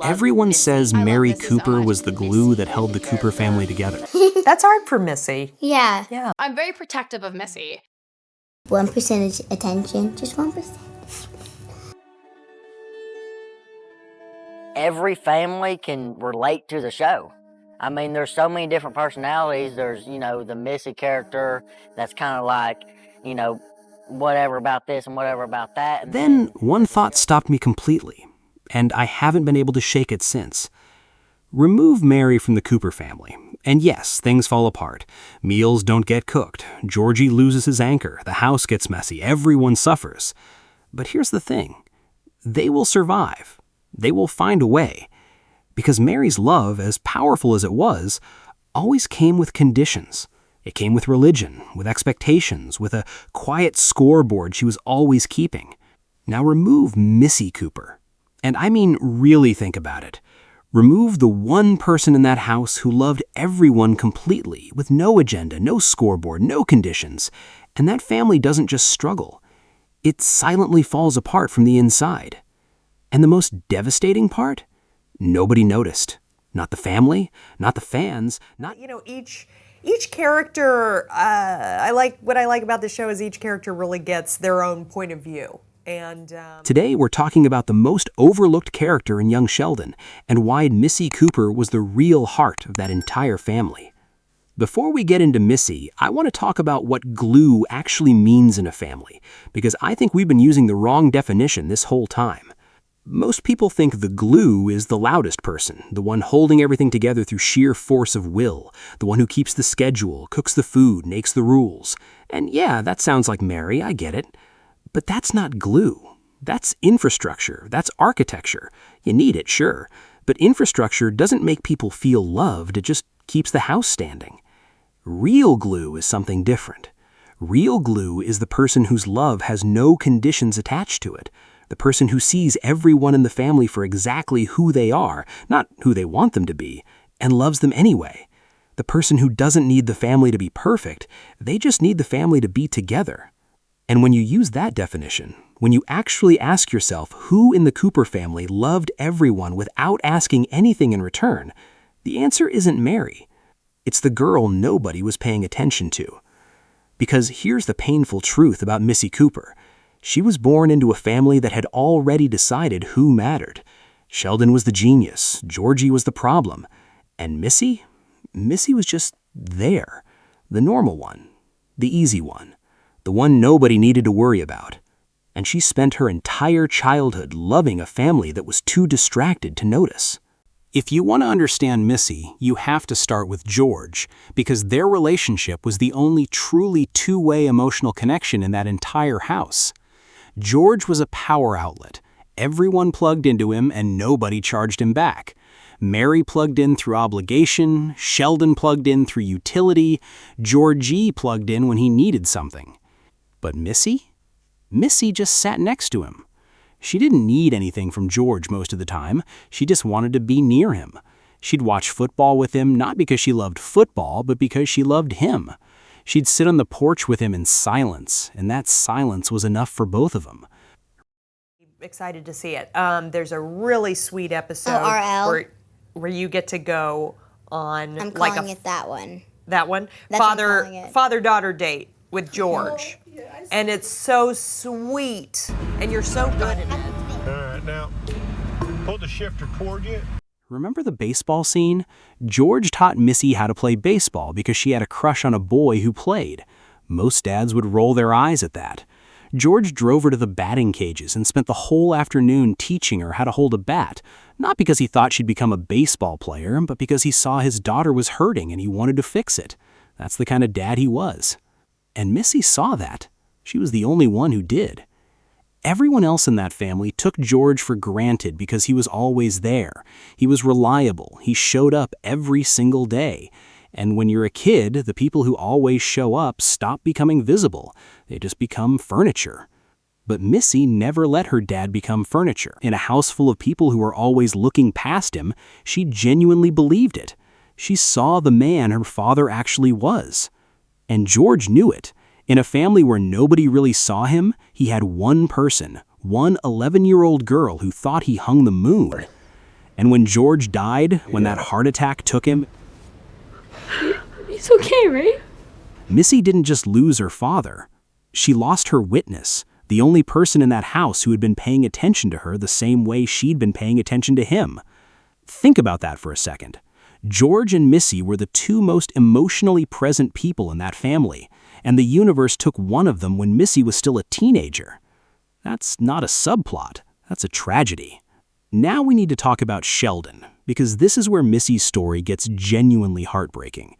Everyone says Mary Cooper was the glue that held the Cooper family together. That's hard for Missy. Yeah. Yeah. I'm very protective of Missy. 1% attention, just 1%. Every family can relate to the show. I mean, there's so many different personalities. There's, the Missy character that's kind of like, whatever about this and whatever about that. And Then one thought stopped me completely, and I haven't been able to shake it since. Remove Mary from the Cooper family, and yes, things fall apart. Meals don't get cooked. Georgie loses his anchor. The house gets messy. Everyone suffers. But here's the thing. They will survive. They will find a way. Because Mary's love, as powerful as it was, always came with conditions. It came with religion, with expectations, with a quiet scoreboard she was always keeping. Now remove Missy Cooper. And I mean really think about it. Remove the one person in that house who loved everyone completely, with no agenda, no scoreboard, no conditions. And that family doesn't just struggle. It silently falls apart from the inside. And the most devastating part? Nobody noticed. Not the family, not the fans, not... Each character, what I like about the show is each character really gets their own point of view. And Today we're talking about the most overlooked character in Young Sheldon and why Missy Cooper was the real heart of that entire family. Before we get into Missy, I want to talk about what glue actually means in a family, because I think we've been using the wrong definition this whole time. Most people think the glue is the loudest person, the one holding everything together through sheer force of will, the one who keeps the schedule, cooks the food, makes the rules. And yeah, that sounds like Mary, I get it. But that's not glue. That's infrastructure. That's architecture. You need it, sure. But infrastructure doesn't make people feel loved. It just keeps the house standing. Real glue is something different. Real glue is the person whose love has no conditions attached to it. The person who sees everyone in the family for exactly who they are, not who they want them to be, and loves them anyway. The person who doesn't need the family to be perfect, they just need the family to be together. And when you use that definition, when you actually ask yourself who in the Cooper family loved everyone without asking anything in return, the answer isn't Mary. It's the girl nobody was paying attention to. Because here's the painful truth about Missy Cooper. She was born into a family that had already decided who mattered. Sheldon was the genius, Georgie was the problem, and Missy was just there, the normal one, the easy one, the one nobody needed to worry about. And she spent her entire childhood loving a family that was too distracted to notice. If you want to understand Missy, you have to start with George, because their relationship was the only truly two-way emotional connection in that entire house. George was a power outlet. Everyone plugged into him and nobody charged him back. Mary plugged in through obligation, Sheldon plugged in through utility, Georgie plugged in when he needed something. But Missy? Missy just sat next to him. She didn't need anything from George most of the time. She just wanted to be near him. She'd watch football with him not because she loved football, but because she loved him. She'd sit on the porch with him in silence, and that silence was enough for both of them. Excited to see it. There's a really sweet episode RL. where you get to go on I'm calling it that one. That one? That's what I'm calling it. Father-daughter date with George. And it's so sweet. And you're so good at it. All right, now, pull the shifter toward you. Remember the baseball scene? George taught Missy how to play baseball because she had a crush on a boy who played. Most dads would roll their eyes at that. George drove her to the batting cages and spent the whole afternoon teaching her how to hold a bat, not because he thought she'd become a baseball player, but because he saw his daughter was hurting and he wanted to fix it. That's the kind of dad he was. And Missy saw that. She was the only one who did. Everyone else in that family took George for granted because he was always there. He was reliable. He showed up every single day. And when you're a kid, the people who always show up stop becoming visible. They just become furniture. But Missy never let her dad become furniture. In a house full of people who were always looking past him, she genuinely believed it. She saw the man her father actually was. And George knew it. In a family where nobody really saw him, he had one person, one 11-year-old girl who thought he hung the moon. And when George died, when that heart attack took him, He's okay, right? Missy didn't just lose her father. She lost her witness, the only person in that house who had been paying attention to her the same way she'd been paying attention to him. Think about that for a second. George and Missy were the two most emotionally present people in that family, and the universe took one of them when Missy was still a teenager. That's not a subplot, that's a tragedy. Now we need to talk about Sheldon, because this is where Missy's story gets genuinely heartbreaking.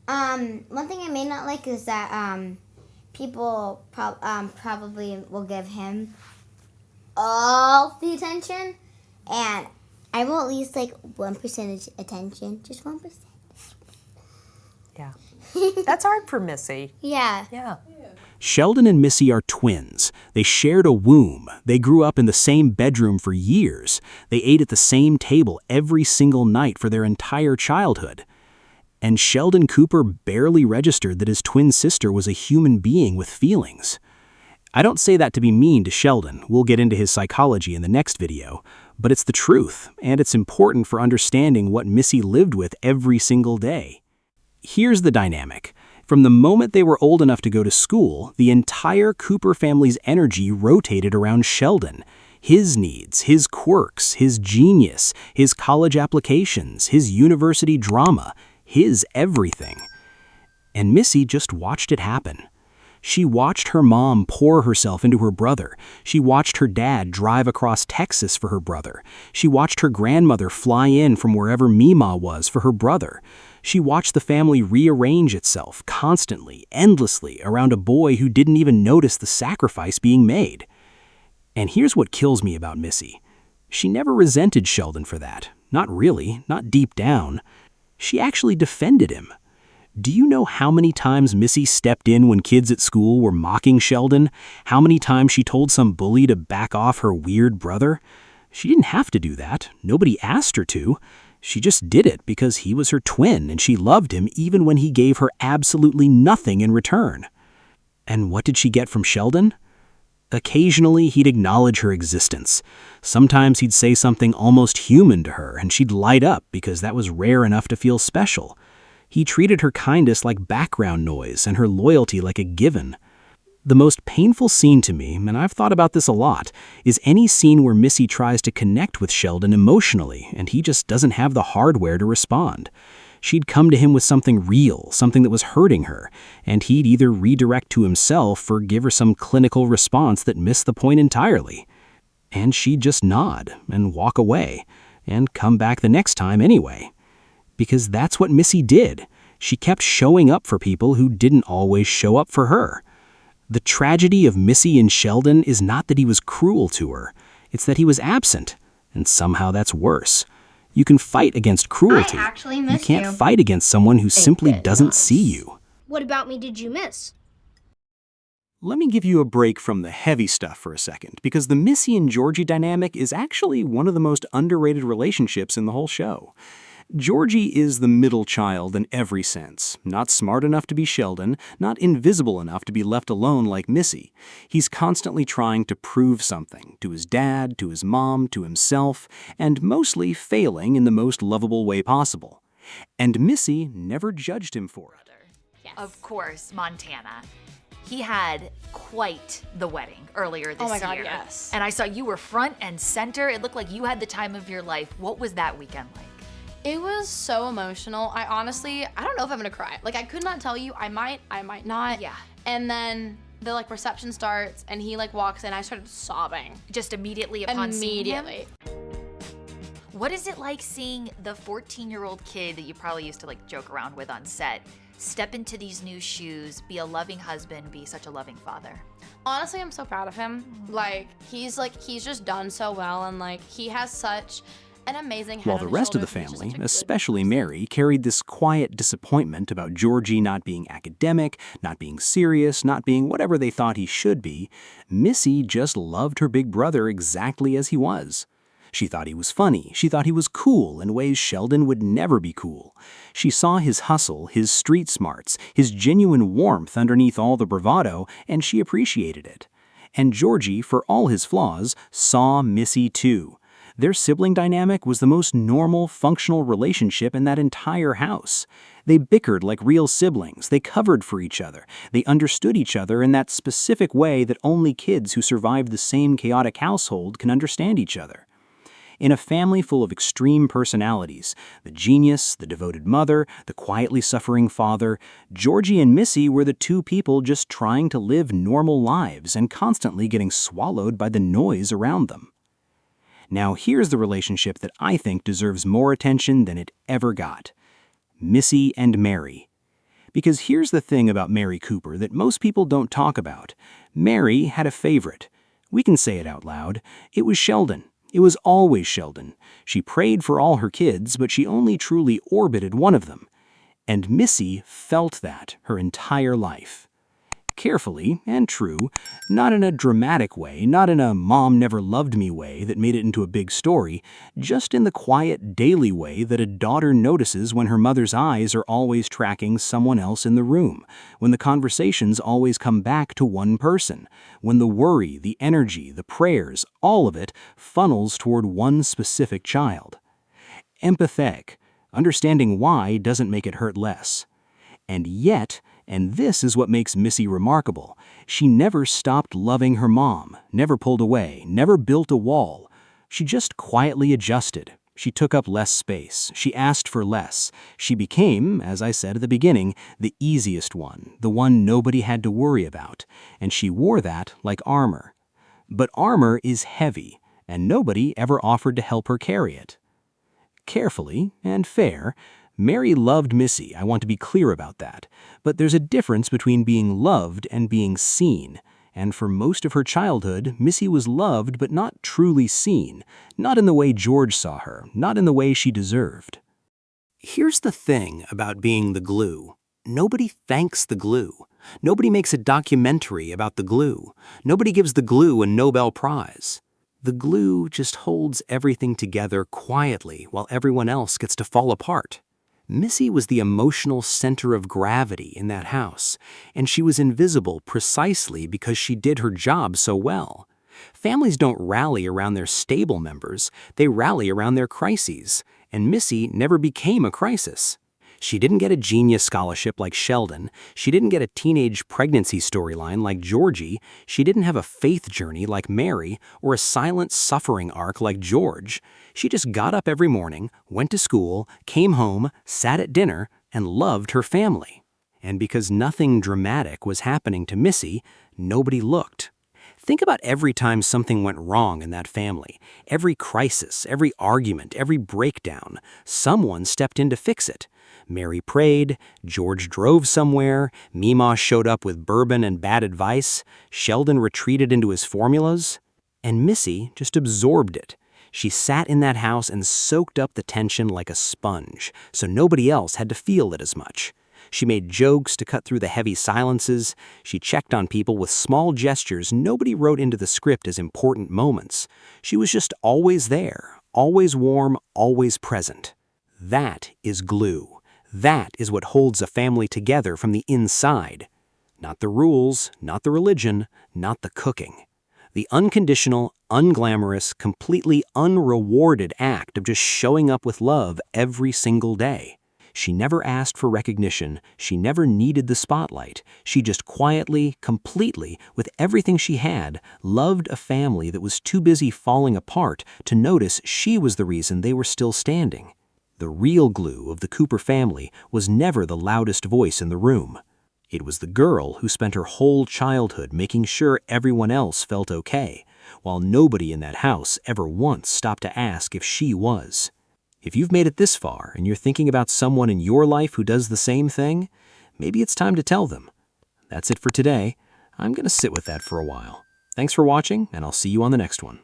One thing I may not like is that people probably will give him all the attention, and I will at least like 1% attention, just 1%. Yeah. That's hard for Missy. Yeah. Yeah. Sheldon and Missy are twins. They shared a womb. They grew up in the same bedroom for years. They ate at the same table every single night for their entire childhood. And Sheldon Cooper barely registered that his twin sister was a human being with feelings. I don't say that to be mean to Sheldon. We'll get into his psychology in the next video. But it's the truth, and it's important for understanding what Missy lived with every single day. Here's the dynamic. From the moment they were old enough to go to school, the entire Cooper family's energy rotated around Sheldon. His needs, his quirks, his genius, his college applications, his university drama, his everything. And Missy just watched it happen. She watched her mom pour herself into her brother. She watched her dad drive across Texas for her brother. She watched her grandmother fly in from wherever Mima was for her brother. She watched the family rearrange itself constantly, endlessly, around a boy who didn't even notice the sacrifice being made. And here's what kills me about Missy. She never resented Sheldon for that. Not really, not deep down. She actually defended him. Do you know how many times Missy stepped in when kids at school were mocking Sheldon? How many times she told some bully to back off her weird brother? She didn't have to do that. Nobody asked her to. She just did it because he was her twin and she loved him even when he gave her absolutely nothing in return. And what did she get from Sheldon? Occasionally, he'd acknowledge her existence. Sometimes he'd say something almost human to her and she'd light up because that was rare enough to feel special. He treated her kindness like background noise and her loyalty like a given. The most painful scene to me, and I've thought about this a lot, is any scene where Missy tries to connect with Sheldon emotionally and he just doesn't have the hardware to respond. She'd come to him with something real, something that was hurting her, and he'd either redirect to himself or give her some clinical response that missed the point entirely. And she'd just nod and walk away and come back the next time anyway. Because that's what Missy did. She kept showing up for people who didn't always show up for her. The tragedy of Missy and Sheldon is not that he was cruel to her. It's that he was absent, and somehow that's worse. You can fight against cruelty. I actually You miss can't fight against someone who simply doesn't see you. What about me did you miss? Let me give you a break from the heavy stuff for a second, because the Missy and Georgie dynamic is actually one of the most underrated relationships in the whole show. Georgie is the middle child in every sense. Not smart enough to be Sheldon, not invisible enough to be left alone like Missy. He's constantly trying to prove something, to his dad, to his mom, to himself, and mostly failing in the most lovable way possible. And Missy never judged him for it. Of course, Montana. He had quite the wedding earlier this year. Oh my God, yes. And I saw you were front and center. It looked like you had the time of your life. What was that weekend like? It was so emotional. I don't know if I'm gonna cry. Like, I could not tell you. I might not. Yeah. And then the reception starts and he walks in. I started sobbing. Just immediately upon seeing him? Immediately. What is it like seeing the 14-year-old kid that you probably used to joke around with on set step into these new shoes, be a loving husband, be such a loving father? Honestly, I'm so proud of him. He's just done so well, and he has such an amazing head While on the his rest of the shoulders. He's just family, such a good especially person. Mary, carried this quiet disappointment about Georgie not being academic, not being serious, not being whatever they thought he should be, Missy just loved her big brother exactly as he was. She thought he was funny. She thought he was cool in ways Sheldon would never be cool. She saw his hustle, his street smarts, his genuine warmth underneath all the bravado, and she appreciated it. And Georgie, for all his flaws, saw Missy too. Their sibling dynamic was the most normal, functional relationship in that entire house. They bickered like real siblings, they covered for each other, they understood each other in that specific way that only kids who survived the same chaotic household can understand each other. In a family full of extreme personalities, the genius, the devoted mother, the quietly suffering father, Georgie and Missy were the two people just trying to live normal lives and constantly getting swallowed by the noise around them. Now here's the relationship that I think deserves more attention than it ever got. Missy and Mary. Because here's the thing about Mary Cooper that most people don't talk about. Mary had a favorite. We can say it out loud. It was Sheldon. It was always Sheldon. She prayed for all her kids, but she only truly orbited one of them. And Missy felt that her entire life. Carefully and true, not in a dramatic way, not in a mom never loved me way that made it into a big story, just in the quiet daily way that a daughter notices when her mother's eyes are always tracking someone else in the room, when the conversations always come back to one person, when the worry, the energy, the prayers, all of it funnels toward one specific child. Empathetic. Understanding why doesn't make it hurt less. And yet, and this is what makes Missy remarkable, she never stopped loving her mom, never pulled away, never built a wall. She just quietly adjusted. She took up less space. She asked for less. She became, as I said at the beginning, the easiest one, the one nobody had to worry about. And she wore that like armor. But armor is heavy, and nobody ever offered to help her carry it. Carefully and fair, Mary loved Missy, I want to be clear about that. But there's a difference between being loved and being seen. And for most of her childhood, Missy was loved but not truly seen. Not in the way George saw her, not in the way she deserved. Here's the thing about being the glue. Nobody thanks the glue. Nobody makes a documentary about the glue. Nobody gives the glue a Nobel Prize. The glue just holds everything together quietly while everyone else gets to fall apart. Missy was the emotional center of gravity in that house, and she was invisible precisely because she did her job so well. Families don't rally around their stable members, they rally around their crises, and Missy never became a crisis. She didn't get a genius scholarship like Sheldon, she didn't get a teenage pregnancy storyline like Georgie, she didn't have a faith journey like Mary, or a silent suffering arc like George. She just got up every morning, went to school, came home, sat at dinner, and loved her family. And because nothing dramatic was happening to Missy, nobody looked. Think about every time something went wrong in that family. Every crisis, every argument, every breakdown. Someone stepped in to fix it. Mary prayed, George drove somewhere, Meemaw showed up with bourbon and bad advice, Sheldon retreated into his formulas, and Missy just absorbed it. She sat in that house and soaked up the tension like a sponge, so nobody else had to feel it as much. She made jokes to cut through the heavy silences. She checked on people with small gestures nobody wrote into the script as important moments. She was just always there, always warm, always present. That is glue. That is what holds a family together from the inside. Not the rules, not the religion, not the cooking. The unconditional, unglamorous, completely unrewarded act of just showing up with love every single day. She never asked for recognition. She never needed the spotlight. She just quietly, completely, with everything she had, loved a family that was too busy falling apart to notice she was the reason they were still standing. The real glue of the Cooper family was never the loudest voice in the room. It was the girl who spent her whole childhood making sure everyone else felt okay, while nobody in that house ever once stopped to ask if she was. If you've made it this far and you're thinking about someone in your life who does the same thing, maybe it's time to tell them. That's it for today. I'm going to sit with that for a while. Thanks for watching, and I'll see you on the next one.